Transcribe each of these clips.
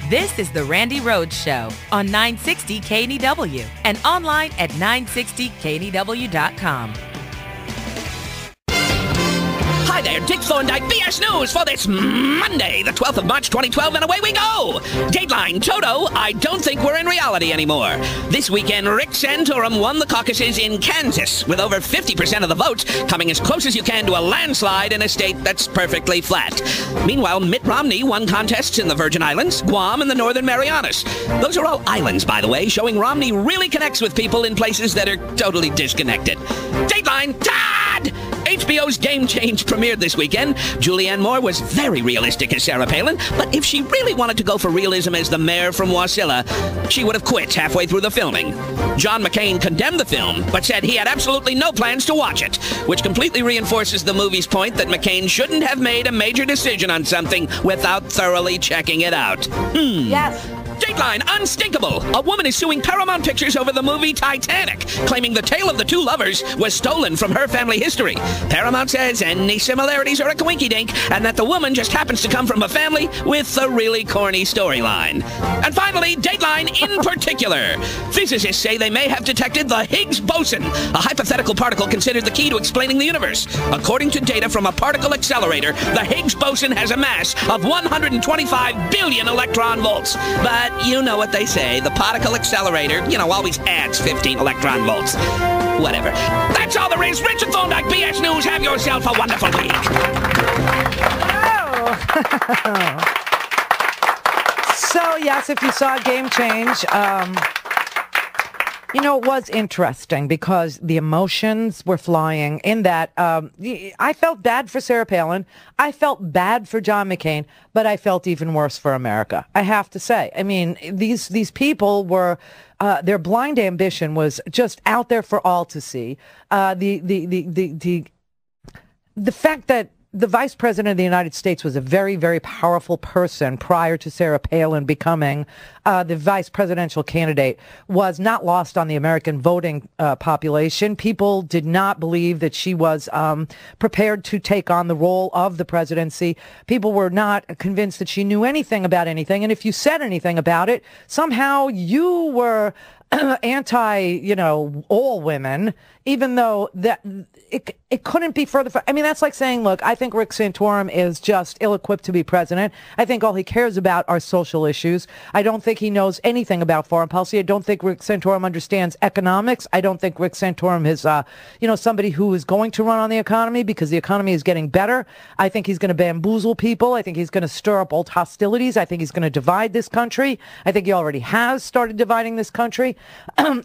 This is the Randi Rhodes Show on 960 KNEW and online at 960KNEW.com. Hi there, Dick Thorndike, BS News for this Monday, the 12th of March, 2012, and away we go! Dateline, Toto, I don't think we're in reality anymore. This weekend, Rick Santorum won the caucuses in Kansas, with over 50% of the votes, coming as close as you can to a landslide in a state that's perfectly flat. Meanwhile, Mitt Romney won contests in the Virgin Islands, Guam, and the Northern Marianas. Those are all islands, by the way, showing Romney really connects with people in places that are totally disconnected. Dateline, Todd! HBO's Game Change premiered this weekend. Julianne Moore was very realistic as Sarah Palin, but if she really wanted to go for realism as the mayor from Wasilla, she would have quit halfway through the filming. John McCain condemned the film, but said he had absolutely no plans to watch it, which completely reinforces the movie's point that McCain shouldn't have made a major decision on something without thoroughly checking it out. Yes. Dateline, unstinkable. A woman is suing Paramount Pictures over the movie Titanic, claiming the tale of the two lovers was stolen from her family history. Paramount says any similarities are a coinky-dink, and that the woman just happens to come from a family with a really corny storyline. And finally, Dateline in particular. Physicists say they may have detected the Higgs boson, a hypothetical particle considered the key to explaining the universe. According to data from a particle accelerator, the Higgs boson has a mass of 125 billion electron volts. But you know what they say, the particle accelerator, always adds 15 electron volts. Whatever. That's all there is. Richard Thorndike, BS News. Have yourself a wonderful week. Oh. So, yes, if you saw Game Change, it was interesting because the emotions were flying in that. I felt bad for Sarah Palin. I felt bad for John McCain, but I felt even worse for America. I have to say. I mean, these people were, their blind ambition was just out there for all to see. The fact that the vice president of the United States was a very, very powerful person prior to Sarah Palin becoming the vice presidential candidate was not lost on the American voting population. People did not believe that she was prepared to take on the role of the presidency. People were not convinced that she knew anything about anything. And if you said anything about it, somehow you were anti, all women, even though that it couldn't be further. I mean, that's like saying, look, I think Rick Santorum is just ill-equipped to be president. I think all he cares about are social issues. I don't think he knows anything about foreign policy. I don't think Rick Santorum understands economics. I don't think Rick Santorum is, somebody who is going to run on the economy because the economy is getting better. I think he's going to bamboozle people. I think he's going to stir up old hostilities. I think he's going to divide this country. I think he already has started dividing this country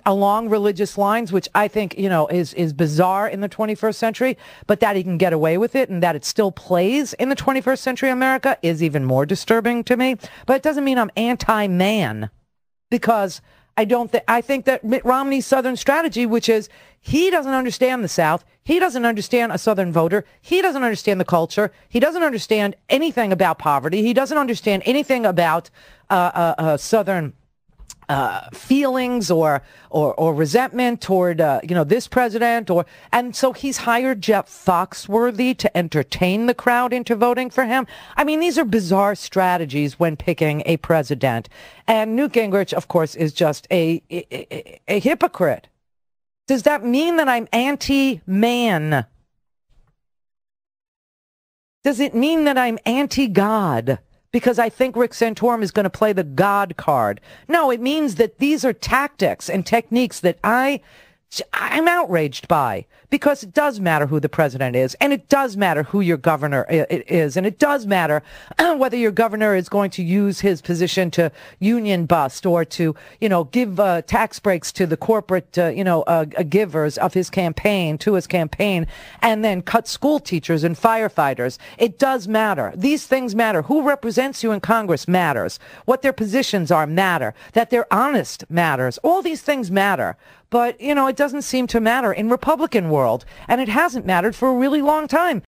along religious lines, which I think, is bizarre in the 21st century, but that he can get away with it and that it still plays in the 21st century America is even more disturbing to me. But it doesn't mean I'm anti-man, because I think that Mitt Romney's Southern strategy, which is he doesn't understand the South, he doesn't understand a Southern voter, he doesn't understand the culture, he doesn't understand anything about poverty, he doesn't understand anything about Southern feelings or resentment toward this president, and so he's hired Jeff Foxworthy to entertain the crowd into voting for him. I mean, these are bizarre strategies when picking a president, and Newt Gingrich, of course, is just a hypocrite. Does that mean that I'm anti-man? Does it mean that I'm anti-God? Because I think Rick Santorum is going to play the God card. No, it means that these are tactics and techniques that I'm outraged by, because it does matter who the president is, and it does matter who your governor is, and it does matter whether your governor is going to use his position to union bust or to, give tax breaks to the corporate, givers of his campaign, and then cut school teachers and firefighters. It does matter. These things matter. Who represents you in Congress matters. What their positions are matter. That they're honest matters. All these things matter. But, it doesn't seem to matter in Republican world, and it hasn't mattered for a really long time.